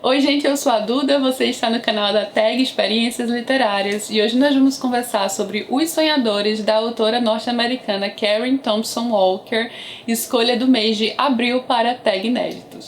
Oi gente, eu sou a Duda, você está no canal da Tag Experiências Literárias e hoje nós vamos conversar sobre Os Sonhadores da autora norte-americana Karen Thompson Walker, escolha do mês de abril para Tag Inéditos.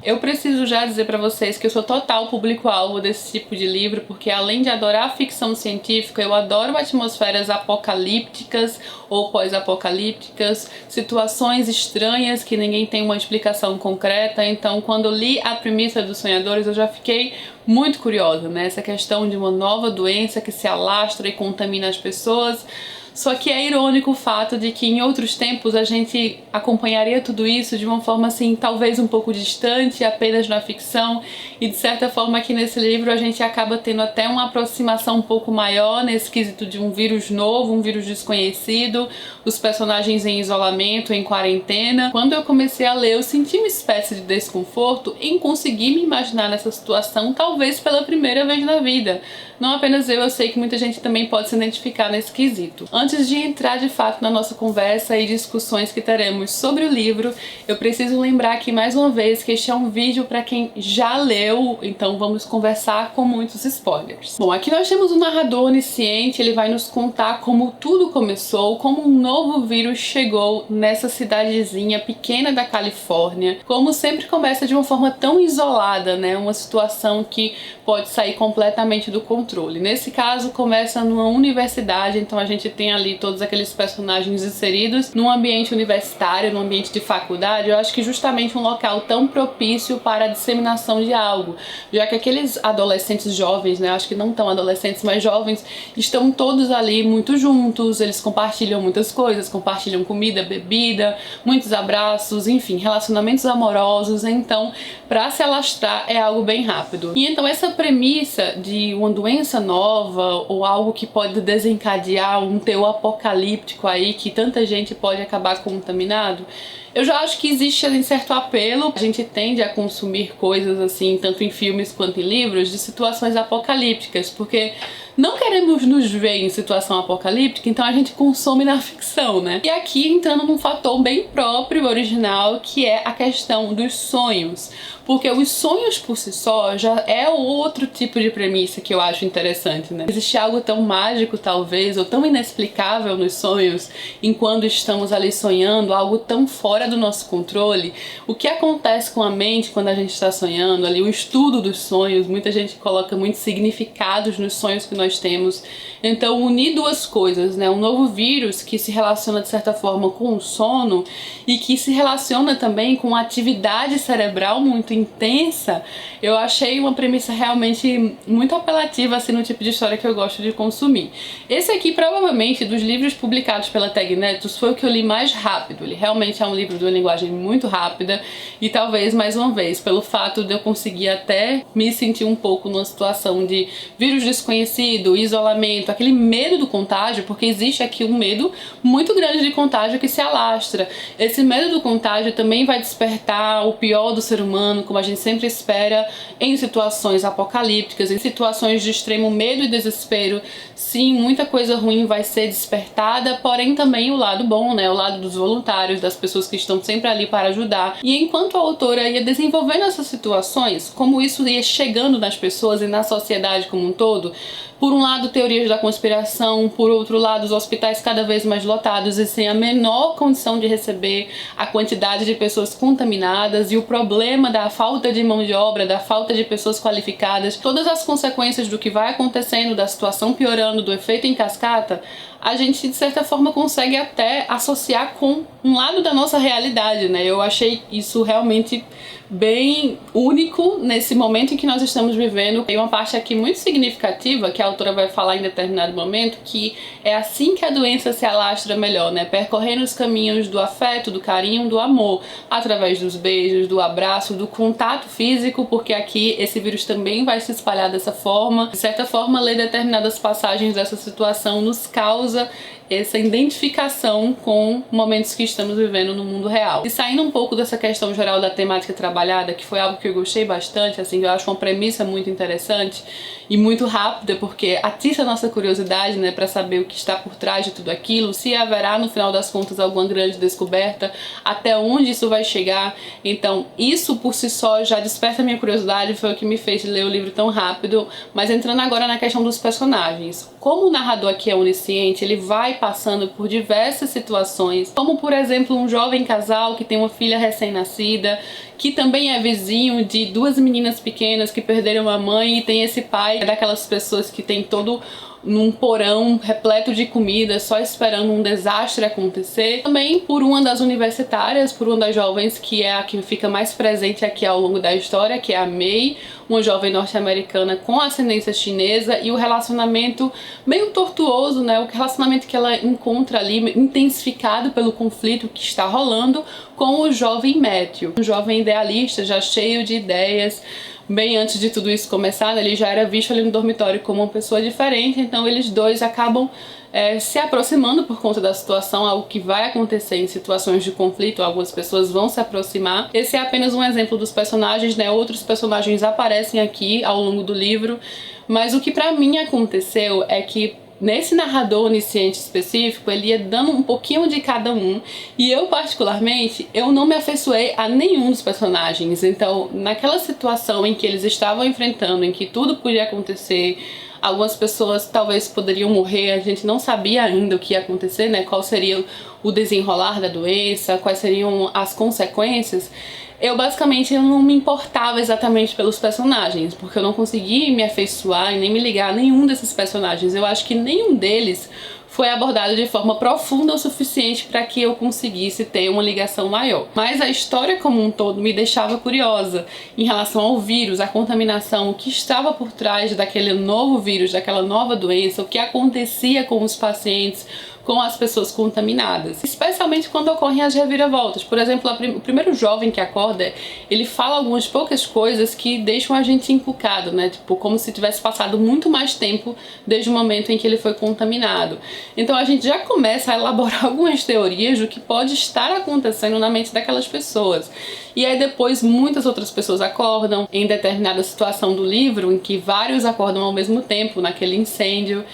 Eu preciso já dizer pra vocês que eu sou total público-alvo desse tipo de livro, porque além de adorar ficção científica, eu adoro atmosferas apocalípticas ou pós-apocalípticas, situações estranhas que ninguém tem uma explicação concreta. Então, quando eu li a premissa dos Sonhadores, eu já fiquei muito curiosa, né? Essa questão de uma nova doença que se alastra e contamina as pessoas. Só que é irônico o fato de que em outros tempos a gente acompanharia tudo isso de uma forma assim, talvez um pouco distante, apenas na ficção, e de certa forma aqui nesse livro a gente acaba tendo até uma aproximação um pouco maior nesse quesito de um vírus novo, um vírus desconhecido, os personagens em isolamento, em quarentena. Quando eu comecei a ler, eu senti uma espécie de desconforto em conseguir me imaginar nessa situação, talvez pela primeira vez na vida. Não apenas eu sei que muita gente também pode se identificar nesse quesito. Antes de entrar de fato na nossa conversa e discussões que teremos sobre o livro, eu preciso lembrar aqui mais uma vez que este é um vídeo para quem já leu, então vamos conversar com muitos spoilers. Bom, aqui nós temos um narrador onisciente, ele vai nos contar como tudo começou, como um novo vírus chegou nessa cidadezinha pequena da Califórnia. Como sempre começa de uma forma tão isolada, né? Uma situação que pode sair completamente do controle. Nesse caso, começa numa universidade, então a gente tem ali todos aqueles personagens inseridos num ambiente universitário, num ambiente de faculdade. Eu acho que justamente um local tão propício para a disseminação de algo, já que aqueles adolescentes jovens, né, acho que não tão adolescentes, mas jovens, estão todos ali muito juntos, eles compartilham muitas coisas, compartilham comida, bebida, muitos abraços, enfim, relacionamentos amorosos. Então, para se alastrar é algo bem rápido. E então essa premissa de uma doença nova ou algo que pode desencadear um teor apocalíptico aí que tanta gente pode acabar contaminado, eu já acho que existe um certo apelo. A gente tende a consumir coisas assim, tanto em filmes quanto em livros, de situações apocalípticas, porque não queremos nos ver em situação apocalíptica, então a gente consome na ficção, né? E aqui entrando num fator bem próprio, original, que é a questão dos sonhos. Porque os sonhos por si só já é outro tipo de premissa que eu acho interessante, né? Existe algo tão mágico, talvez, ou tão inexplicável nos sonhos, enquanto estamos ali sonhando, algo tão fora do nosso controle. O que acontece com a mente quando a gente está sonhando ali, o estudo dos sonhos, muita gente coloca muitos significados nos sonhos que nós temos. Então, unir duas coisas, né? Um novo vírus que se relaciona de certa forma com o sono e que se relaciona também com uma atividade cerebral muito intensa, eu achei uma premissa realmente muito apelativa assim no tipo de história que eu gosto de consumir. Esse aqui, provavelmente, dos livros publicados pela Tag Inéditos, foi o que eu li mais rápido. Ele realmente é um livro de uma linguagem muito rápida e talvez, mais uma vez, pelo fato de eu conseguir até me sentir um pouco numa situação de vírus desconhecido, isolamento, aquele medo do contágio, porque existe aqui um medo muito grande de contágio que se alastra. Esse medo do contágio também vai despertar o pior do ser humano, como a gente sempre espera em situações apocalípticas, em situações de extremo medo e desespero. Sim, muita coisa ruim vai ser despertada, porém também o lado bom, né? O lado dos voluntários, das pessoas que estão sempre ali para ajudar. E enquanto a autora ia desenvolvendo essas situações, como isso ia chegando nas pessoas e na sociedade como um todo, por um lado teorias da conspiração, por outro lado os hospitais cada vez mais lotados e sem a menor condição de receber a quantidade de pessoas contaminadas e o problema da falta de mão de obra, da falta de pessoas qualificadas, todas as consequências do que vai acontecendo, da situação piorando, do efeito em cascata, a gente de certa forma consegue até associar com um lado da nossa realidade, né? Eu achei isso realmente bem único nesse momento em que nós estamos vivendo. Tem uma parte aqui muito significativa que a autora vai falar em determinado momento, que é assim que a doença se alastra melhor, né? Percorrendo os caminhos do afeto, do carinho, do amor, através dos beijos, do abraço, do contato físico, porque aqui esse vírus também vai se espalhar dessa forma. De certa forma, ler determinadas passagens dessa situação nos causa essa identificação com momentos que estamos vivendo no mundo real. E saindo um pouco dessa questão geral da temática trabalhada, que foi algo que eu gostei bastante, assim, eu acho uma premissa muito interessante e muito rápida, porque atiça a nossa curiosidade, né, para saber o que está por trás de tudo aquilo, se haverá no final das contas alguma grande descoberta, até onde isso vai chegar. Então isso por si só já desperta a minha curiosidade, foi o que me fez ler o livro tão rápido. Mas entrando agora na questão dos personagens, como o narrador aqui é onisciente, ele vai passando por diversas situações, como por exemplo um jovem casal que tem uma filha recém-nascida, que também é vizinho de duas meninas pequenas que perderam a mãe, e tem esse pai daquelas pessoas que tem todo num porão repleto de comida, só esperando um desastre acontecer. Também por uma das universitárias, por uma das jovens que é a que fica mais presente aqui ao longo da história, que é a Mei, uma jovem norte-americana com ascendência chinesa, e o relacionamento meio tortuoso, né? O relacionamento que ela encontra ali, intensificado pelo conflito que está rolando com o jovem Matthew, um jovem idealista, já cheio de ideias. Bem antes de tudo isso começar, ele já era visto ali no dormitório como uma pessoa diferente, então eles dois acabam se aproximando por conta da situação, algo que vai acontecer em situações de conflito, algumas pessoas vão se aproximar. Esse é apenas um exemplo dos personagens, né? Outros personagens aparecem aqui ao longo do livro, mas o que pra mim aconteceu é que nesse narrador onisciente específico, ele ia dando um pouquinho de cada um, e eu particularmente, eu não me afeiçoei a nenhum dos personagens. Então, naquela situação em que eles estavam enfrentando, em que tudo podia acontecer, algumas pessoas talvez poderiam morrer, a gente não sabia ainda o que ia acontecer, né? Qual seria o desenrolar da doença, quais seriam as consequências. Eu basicamente não me importava exatamente pelos personagens, porque eu não consegui me afeiçoar e nem me ligar a nenhum desses personagens. Eu acho que nenhum deles foi abordado de forma profunda o suficiente para que eu conseguisse ter uma ligação maior. Mas a história como um todo me deixava curiosa em relação ao vírus, a contaminação, o que estava por trás daquele novo vírus, daquela nova doença, o que acontecia com os pacientes, com as pessoas contaminadas, especialmente quando ocorrem as reviravoltas. Por exemplo, o primeiro jovem que acorda, ele fala algumas poucas coisas que deixam a gente encucado, né? Tipo, como se tivesse passado muito mais tempo desde o momento em que ele foi contaminado. Então a gente já começa a elaborar algumas teorias do que pode estar acontecendo na mente daquelas pessoas. E aí depois muitas outras pessoas acordam em determinada situação do livro, em que vários acordam ao mesmo tempo naquele incêndio.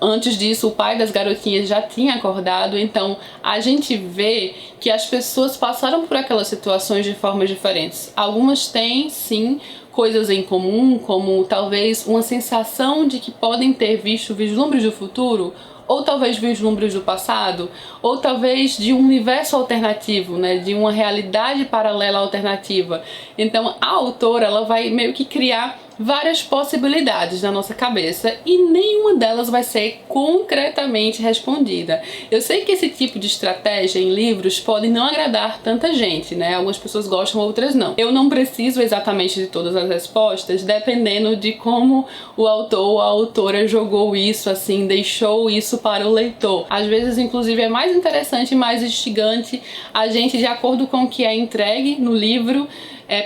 Antes disso, o pai das garotinhas já tinha acordado, então a gente vê que as pessoas passaram por aquelas situações de formas diferentes. Algumas têm, sim, coisas em comum, como talvez uma sensação de que podem ter visto vislumbres do futuro, ou talvez vislumbres do passado, ou talvez de um universo alternativo, né, de uma realidade paralela alternativa. Então a autora, ela vai meio que criar várias possibilidades na nossa cabeça e nenhuma delas vai ser concretamente respondida. Eu sei que esse tipo de estratégia em livros pode não agradar tanta gente, né? Algumas pessoas gostam, outras não. Eu não preciso exatamente de todas as respostas, dependendo de como o autor ou a autora jogou isso, assim, deixou isso para o leitor. Às vezes, inclusive, é mais interessante e mais instigante a gente, de acordo com o que é entregue no livro,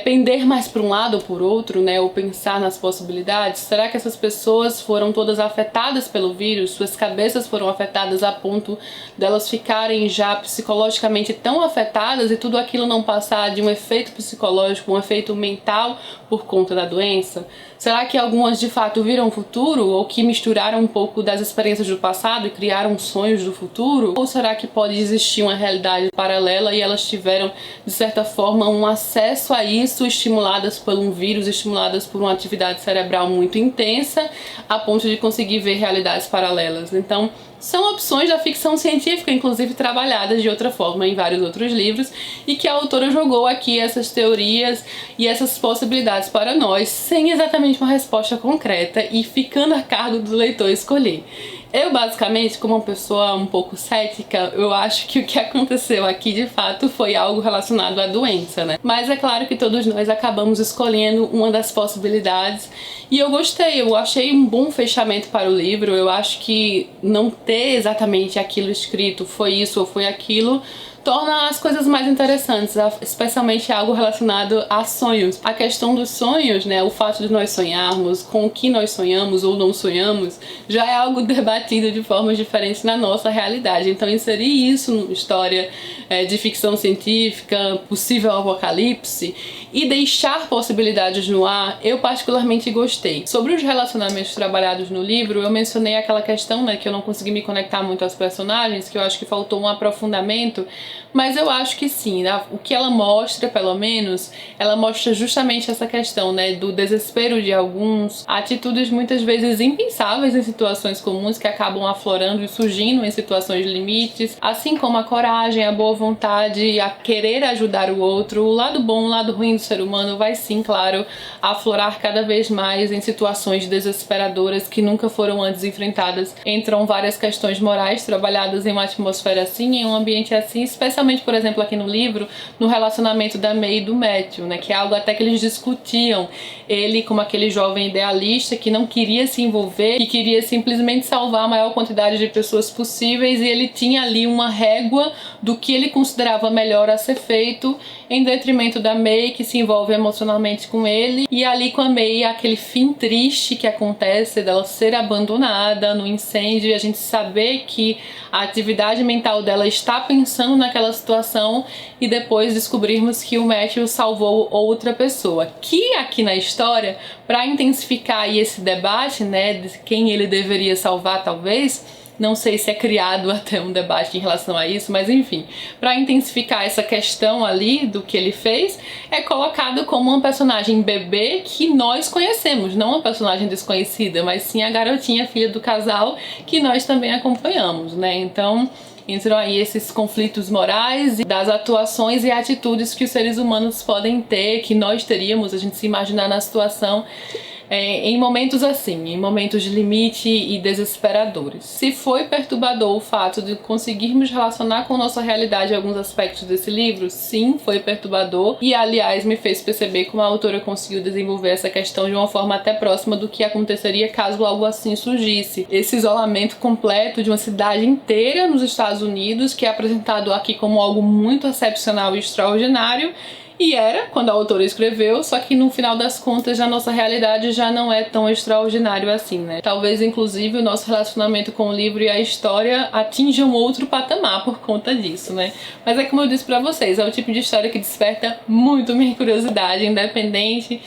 pender mais para um lado ou por outro, né, ou pensar nas possibilidades. Será que essas pessoas foram todas afetadas pelo vírus? Suas cabeças foram afetadas a ponto delas ficarem já psicologicamente tão afetadas e tudo aquilo não passar de um efeito psicológico, um efeito mental por conta da doença? Será que algumas de fato viram o futuro, ou que misturaram um pouco das experiências do passado e criaram sonhos do futuro? Ou será que pode existir uma realidade paralela e elas tiveram, de certa forma, um acesso a isso, estimuladas por um vírus, estimuladas por uma atividade cerebral muito intensa, a ponto de conseguir ver realidades paralelas? Então, são opções da ficção científica, inclusive trabalhadas de outra forma em vários outros livros, e que a autora jogou aqui essas teorias e essas possibilidades para nós, sem exatamente uma resposta concreta e ficando a cargo do leitor escolher. Eu, basicamente, como uma pessoa um pouco cética, eu acho que o que aconteceu aqui, de fato, foi algo relacionado à doença, né? Mas é claro que todos nós acabamos escolhendo uma das possibilidades, e eu gostei, eu achei um bom fechamento para o livro. Eu acho que não ter exatamente aquilo escrito, foi isso ou foi aquilo, torna as coisas mais interessantes, especialmente algo relacionado a sonhos. A questão dos sonhos, né, o fato de nós sonharmos, com o que nós sonhamos ou não sonhamos, já é algo debatido de formas diferentes na nossa realidade. Então inserir isso numa história de ficção científica, possível apocalipse, e deixar possibilidades no ar, eu particularmente gostei. Sobre os relacionamentos trabalhados no livro, eu mencionei aquela questão, né, que eu não consegui me conectar muito aos personagens, que eu acho que faltou um aprofundamento, mas eu acho que sim, né? O que ela mostra, pelo menos, ela mostra justamente essa questão, né, do desespero de alguns, atitudes muitas vezes impensáveis em situações comuns que acabam aflorando e surgindo em situações de limites, assim como a coragem, a boa vontade, a querer ajudar o outro. O lado bom, o lado ruim do ser humano vai sim, claro, aflorar cada vez mais em situações desesperadoras que nunca foram antes enfrentadas. Entram várias questões morais trabalhadas em uma atmosfera assim, em um ambiente assim, especialmente, por exemplo, aqui no livro, no relacionamento da May e do Matthew, né, que é algo até que eles discutiam. Ele como aquele jovem idealista que não queria se envolver, que queria simplesmente salvar a maior quantidade de pessoas possíveis, e ele tinha ali uma régua do que ele considerava melhor a ser feito, em detrimento da May, que se envolve emocionalmente com ele, e ali com a May, aquele fim triste que acontece dela ser abandonada no incêndio, e a gente saber que a atividade mental dela está pensando naquela situação, e depois descobrirmos que o Matthew salvou outra pessoa. Que aqui na história, para intensificar aí esse debate, né, de quem ele deveria salvar talvez, não sei se é criado até um debate em relação a isso, mas enfim, para intensificar essa questão ali do que ele fez, é colocado como uma personagem bebê que nós conhecemos, não uma personagem desconhecida, mas sim a garotinha, filha do casal, que nós também acompanhamos, né? Então entram aí esses conflitos morais das atuações e atitudes que os seres humanos podem ter, que nós teríamos, a gente se imaginar na situação, em momentos assim, em momentos de limite e desesperadores. Se foi perturbador o fato de conseguirmos relacionar com nossa realidade alguns aspectos desse livro, sim, foi perturbador, e aliás me fez perceber como a autora conseguiu desenvolver essa questão de uma forma até próxima do que aconteceria caso algo assim surgisse. Esse isolamento completo de uma cidade inteira nos Estados Unidos, que é apresentado aqui como algo muito excepcional e extraordinário, e era quando a autora escreveu, só que no final das contas a nossa realidade já não é tão extraordinário assim, né? Talvez inclusive o nosso relacionamento com o livro e a história atinjam outro patamar por conta disso, né? Mas é como eu disse pra vocês, é o tipo de história que desperta muito minha curiosidade, independente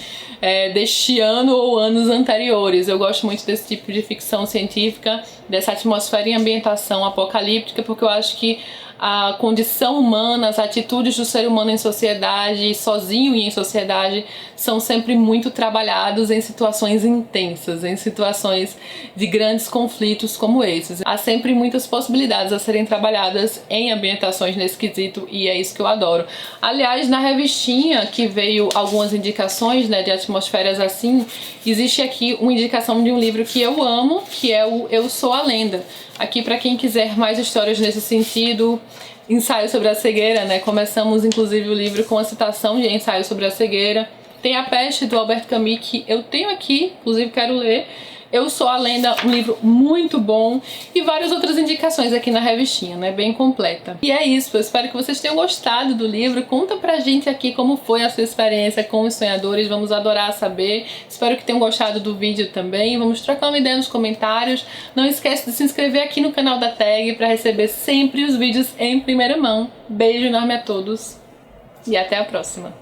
deste ano ou anos anteriores. Eu gosto muito desse tipo de ficção científica, dessa atmosfera e ambientação apocalíptica, porque eu acho que a condição humana, as atitudes do ser humano em sociedade, sozinho e em sociedade, são sempre muito trabalhados em situações intensas, em situações de grandes conflitos como esses. Há sempre muitas possibilidades a serem trabalhadas em ambientações nesse quesito, e é isso que eu adoro. Aliás, na revistinha que veio algumas indicações, né, de atmosferas assim, existe aqui uma indicação de um livro que eu amo, que é o Eu Sou a Lenda. Aqui, para quem quiser mais histórias nesse sentido, ensaio sobre a cegueira, né? Começamos inclusive o livro com a citação de ensaio sobre a cegueira. Tem A Peste, do Albert Camus, que eu tenho aqui, inclusive quero ler. Eu Sou a Lenda, um livro muito bom, e várias outras indicações aqui na revistinha, né, bem completa. E é isso, eu espero que vocês tenham gostado do livro. Conta pra gente aqui como foi a sua experiência com Os Sonhadores, vamos adorar saber. Espero que tenham gostado do vídeo também, vamos trocar uma ideia nos comentários. Não esquece de se inscrever aqui no canal da Tag para receber sempre os vídeos em primeira mão. Beijo enorme a todos e até a próxima!